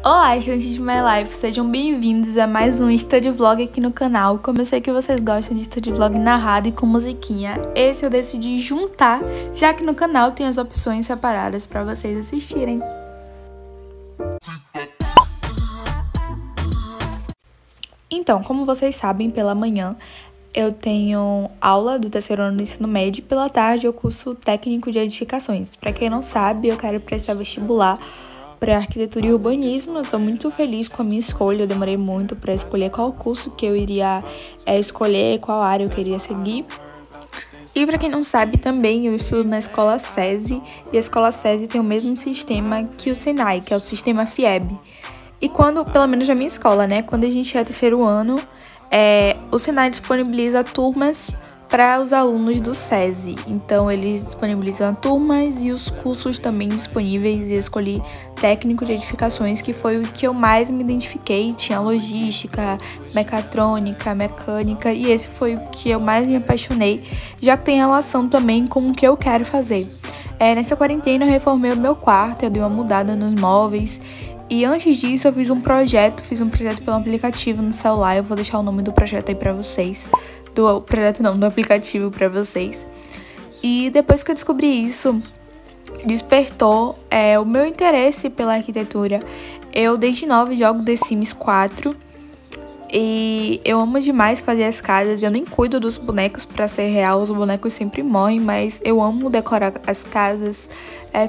Olá, estudantes de My Life, sejam bem-vindos a mais um Study Vlog aqui no canal. Como eu sei que vocês gostam de Study Vlog narrado e com musiquinha, esse eu decidi juntar, já que no canal tem as opções separadas para vocês assistirem. Então, como vocês sabem, pela manhã eu tenho aula do terceiro ano do ensino médio e pela tarde eu curso técnico de edificações. Para quem não sabe, eu quero prestar vestibular para arquitetura e urbanismo. Eu estou muito feliz com a minha escolha. Eu demorei muito para escolher qual curso que eu iria escolher, qual área eu queria seguir. E para quem não sabe também, eu estudo na escola SESI, e a escola SESI tem o mesmo sistema que o Senai, que é o sistema FIEB. E quando, pelo menos na minha escola, né, quando a gente é terceiro ano, o Senai disponibiliza turmas para os alunos do SESI. Então, eles disponibilizam turmas e os cursos também disponíveis. E eu escolhi técnico de edificações, que foi o que eu mais me identifiquei. Tinha logística, mecatrônica, mecânica, e esse foi o que eu mais me apaixonei, já que tem relação também com o que eu quero fazer. Nessa quarentena eu reformei o meu quarto, eu dei uma mudada nos móveis. E antes disso eu fiz um projeto pelo aplicativo no celular. Eu vou deixar o nome do projeto aí pra vocês. Do aplicativo pra vocês. E depois que eu descobri isso, despertou o meu interesse pela arquitetura. Eu desde nova jogo The Sims 4. E eu amo demais fazer as casas. Eu nem cuido dos bonecos pra ser real. Os bonecos sempre morrem, mas eu amo decorar as casas,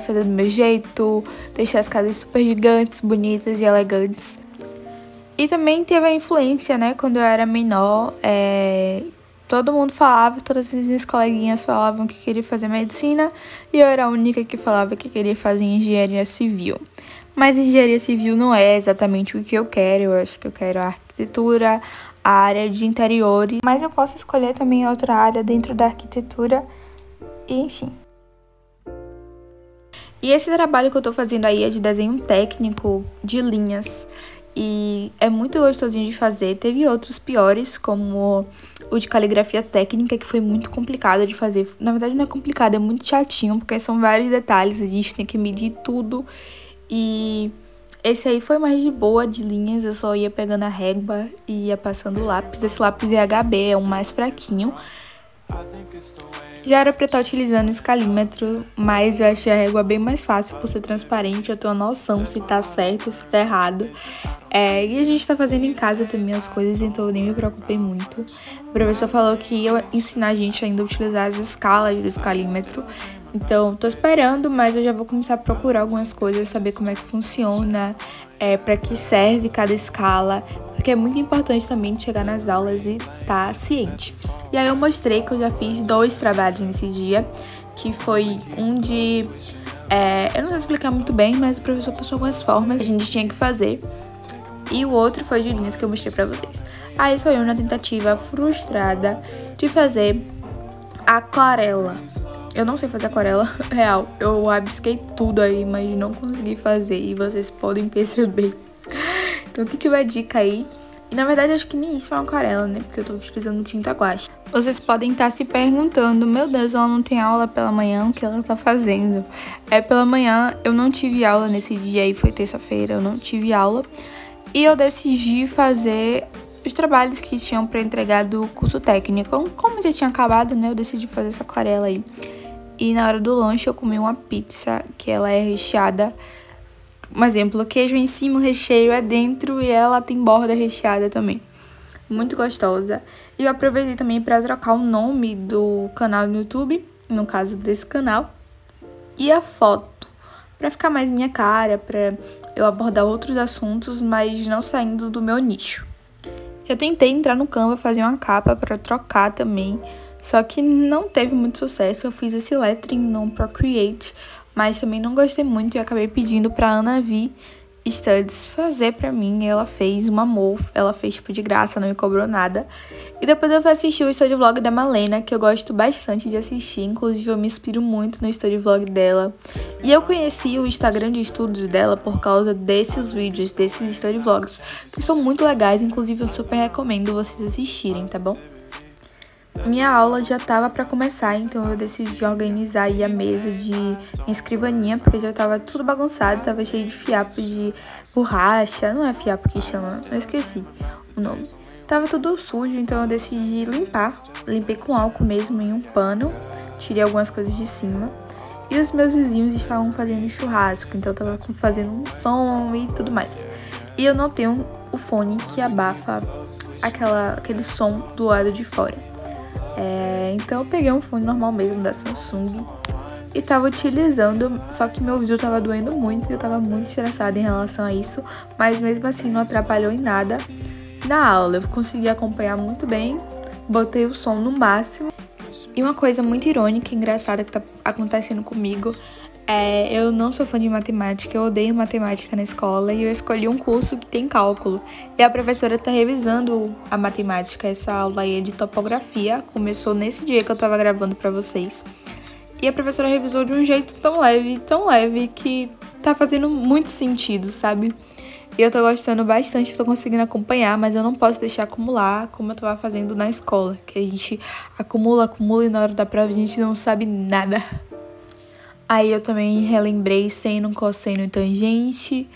fazer do meu jeito, deixar as casas super gigantes, bonitas e elegantes. E também teve a influência, né? Quando eu era menor, todo mundo falava, todas as minhas coleguinhas falavam que queria fazer medicina, e eu era a única que falava que queria fazer engenharia civil. Mas engenharia civil não é exatamente o que eu quero. Eu acho que eu quero a arquitetura, a área de interiores, mas eu posso escolher também outra área dentro da arquitetura, e enfim. E esse trabalho que eu tô fazendo aí é de desenho técnico, de linhas, e é muito gostosinho de fazer. Teve outros piores, como o de caligrafia técnica, que foi muito complicado de fazer. Na verdade não é complicado, é muito chatinho, porque são vários detalhes, a gente tem que medir tudo. E esse aí foi mais de boa, de linhas, eu só ia pegando a régua e ia passando o lápis. Esse lápis é HB, é um mais fraquinho. Já era pra estar utilizando o escalímetro, mas eu achei a régua bem mais fácil por ser transparente. Eu tenho uma noção se tá certo, se tá errado. E a gente tá fazendo em casa também as coisas, então eu nem me preocupei muito. O professor falou que ia ensinar a gente ainda a utilizar as escalas do escalímetro. Então, tô esperando, mas eu já vou começar a procurar algumas coisas, saber como é que funciona, para que serve cada escala, porque é muito importante também chegar nas aulas e tá ciente. E aí eu mostrei que eu já fiz 2 trabalhos nesse dia, que foi um de... eu não sei explicar muito bem, mas o professor passou algumas formas que a gente tinha que fazer. E o outro foi de linhas que eu mostrei pra vocês. Aí sou eu na tentativa frustrada de fazer aquarela. Eu não sei fazer aquarela real, eu abisquei tudo aí, mas não consegui fazer, e vocês podem perceber. Então, que tiver dica aí. E na verdade, acho que nem isso é uma aquarela, né? Porque eu tô utilizando tinta guache. Vocês podem estar se perguntando, meu Deus, ela não tem aula pela manhã, o que ela tá fazendo? Pela manhã eu não tive aula nesse dia aí, foi terça-feira, eu não tive aula. E eu decidi fazer os trabalhos que tinham pra entregar do curso técnico. Como já tinha acabado, né, eu decidi fazer essa aquarela aí. E na hora do lanche eu comi uma pizza, que ela é recheada. Um exemplo, o queijo em cima, o recheio é dentro e ela tem borda recheada também. Muito gostosa. E eu aproveitei também para trocar o nome do canal no YouTube, no caso desse canal, e a foto, para ficar mais minha cara, para eu abordar outros assuntos, mas não saindo do meu nicho. Eu tentei entrar no Canva, fazer uma capa para trocar também, só que não teve muito sucesso. Eu fiz esse lettering no Procreate, mas também não gostei muito e acabei pedindo pra Ana Vi Studies fazer pra mim. Ela fez um amor, ela fez tipo de graça, não me cobrou nada. E depois eu fui assistir o Study Vlog da Malena, que eu gosto bastante de assistir, inclusive eu me inspiro muito no Study Vlog dela. E eu conheci o Instagram de estudos dela por causa desses vídeos, desses Study Vlogs, que são muito legais, inclusive eu super recomendo vocês assistirem, tá bom? minha aula já tava para começar, então eu decidi organizar aí a mesa de minha escrivaninha, porque já tava tudo bagunçado, tava cheio de fiapos de borracha, não é fiapo que chama, eu esqueci o nome. Tava tudo sujo, então eu decidi limpar, limpei com álcool mesmo em um pano, tirei algumas coisas de cima. E os meus vizinhos estavam fazendo churrasco, então eu tava fazendo um som e tudo mais. E eu não tenho o fone que abafa aquele som do lado de fora. Então eu peguei um fone normal mesmo da Samsung e tava utilizando, só que meu ouvido tava doendo muito e eu tava muito estressada em relação a isso, mas mesmo assim não atrapalhou em nada na aula. Eu consegui acompanhar muito bem, botei o som no máximo. E uma coisa muito irônica e engraçada que tá acontecendo comigo eu não sou fã de matemática, eu odeio matemática na escola e eu escolhi um curso que tem cálculo. E a professora tá revisando a matemática, essa aula aí de topografia, começou nesse dia que eu tava gravando pra vocês. E a professora revisou de um jeito tão leve, que tá fazendo muito sentido, sabe? E eu tô gostando bastante, tô conseguindo acompanhar, mas eu não posso deixar acumular como eu tava fazendo na escola, que a gente acumula e na hora da prova a gente não sabe nada. Aí eu também relembrei seno, cosseno e tangente.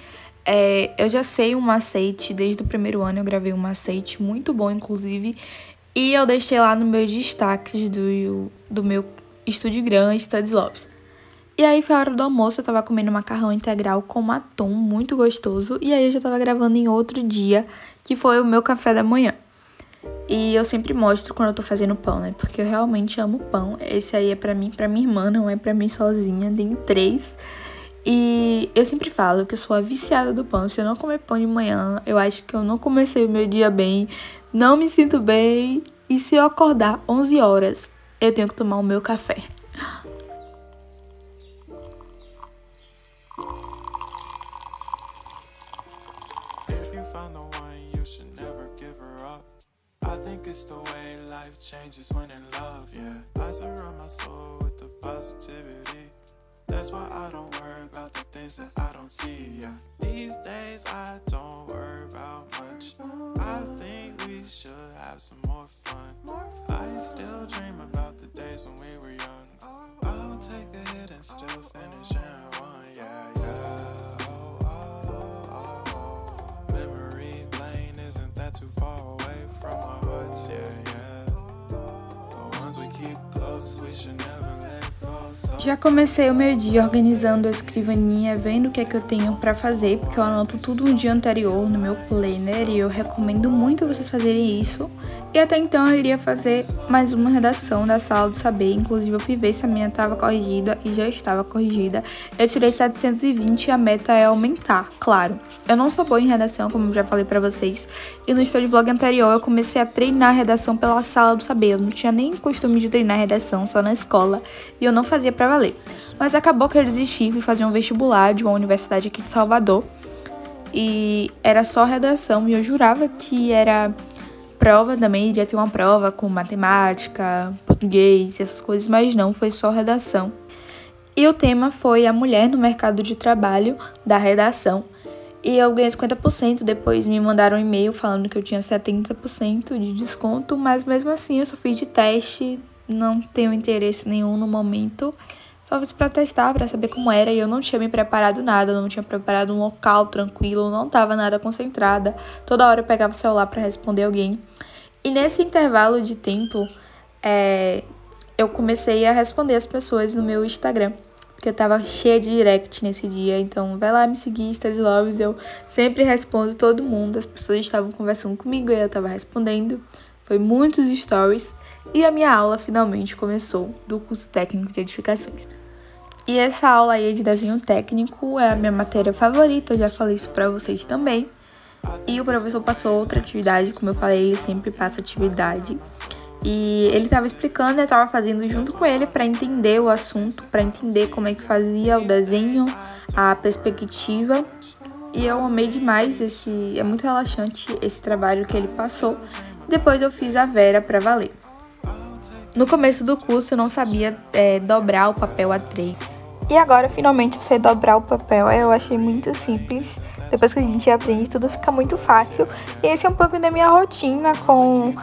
Eu já sei um macete, desde o primeiro ano eu gravei um macete, muito bom inclusive. E eu deixei lá nos meus destaques do meu Studygram Study Lopes. E aí foi a hora do almoço, eu tava comendo macarrão integral com atum, muito gostoso. E aí eu já tava gravando em outro dia, que foi o meu café da manhã. E eu sempre mostro quando eu tô fazendo pão, né? Porque eu realmente amo pão. Esse aí é pra mim, pra minha irmã, não é pra mim sozinha, tem 3. E eu sempre falo que eu sou a viciada do pão. Se eu não comer pão de manhã, eu acho que eu não comecei o meu dia bem, não me sinto bem. E se eu acordar 11 horas, eu tenho que tomar o meu café. It's the way life changes when in love, yeah. I surround my soul with the positivity. That's why I don't worry about the things that I don't see, yeah. These days I don't worry about much. I think we should have some more fun. I still dream about the days when we were young. I'll take a hit and still finish in one, yeah, yeah. Oh. Memory lane isn't that too far away from our hearts, yeah. The ones we keep close, we should never let go. Já comecei o meu dia organizando a escrivaninha, vendo o que é que eu tenho pra fazer, porque eu anoto tudo um dia anterior no meu planner e eu recomendo muito vocês fazerem isso. E até então eu iria fazer mais uma redação da Sala do Saber, inclusive eu fui ver se a minha estava corrigida e já estava corrigida. Eu tirei 720 e a meta é aumentar, claro. Eu não sou boa em redação, como eu já falei pra vocês, e no Study Vlog anterior eu comecei a treinar a redação pela Sala do Saber. Eu não tinha nem costume de treinar redação, só na escola, e eu não fazia pra valer. Mas acabou que eu desisti, fui fazer um vestibular de uma universidade aqui de Salvador, e era só redação, e eu jurava que era prova também, iria ter uma prova com matemática, português, essas coisas, mas não, foi só redação. E o tema foi a mulher no mercado de trabalho da redação. E eu ganhei 50%, depois me mandaram um e-mail falando que eu tinha 70% de desconto, mas mesmo assim eu só fiz de teste, não tenho interesse nenhum no momento. Só fiz pra testar, pra saber como era, e eu não tinha me preparado nada, não tinha preparado um local tranquilo, não tava nada concentrada. Toda hora eu pegava o celular pra responder alguém. E nesse intervalo de tempo, eu comecei a responder as pessoas no meu Instagram, porque eu tava cheia de direct nesse dia, então vai lá me seguir, Study Loves, eu sempre respondo todo mundo, as pessoas estavam conversando comigo e eu tava respondendo, foi muitos stories, e a minha aula finalmente começou do curso técnico de edificações. E essa aula aí de desenho técnico é a minha matéria favorita, eu já falei isso pra vocês também. E o professor passou outra atividade, como eu falei, ele sempre passa atividade. E ele estava explicando, eu estava fazendo junto com ele para entender o assunto, para entender como é que fazia o desenho, a perspectiva. E eu amei demais, é muito relaxante esse trabalho que ele passou. Depois eu fiz a Vera para valer. No começo do curso eu não sabia dobrar o papel A3. E agora finalmente eu sei dobrar o papel, eu achei muito simples. Depois que a gente aprende, tudo fica muito fácil. E esse é um pouco da minha rotina com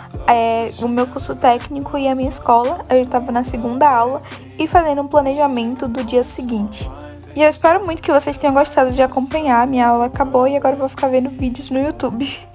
o meu curso técnico e a minha escola. Eu estava na segunda aula e fazendo um planejamento do dia seguinte. E eu espero muito que vocês tenham gostado de acompanhar. Minha aula acabou e agora eu vou ficar vendo vídeos no YouTube.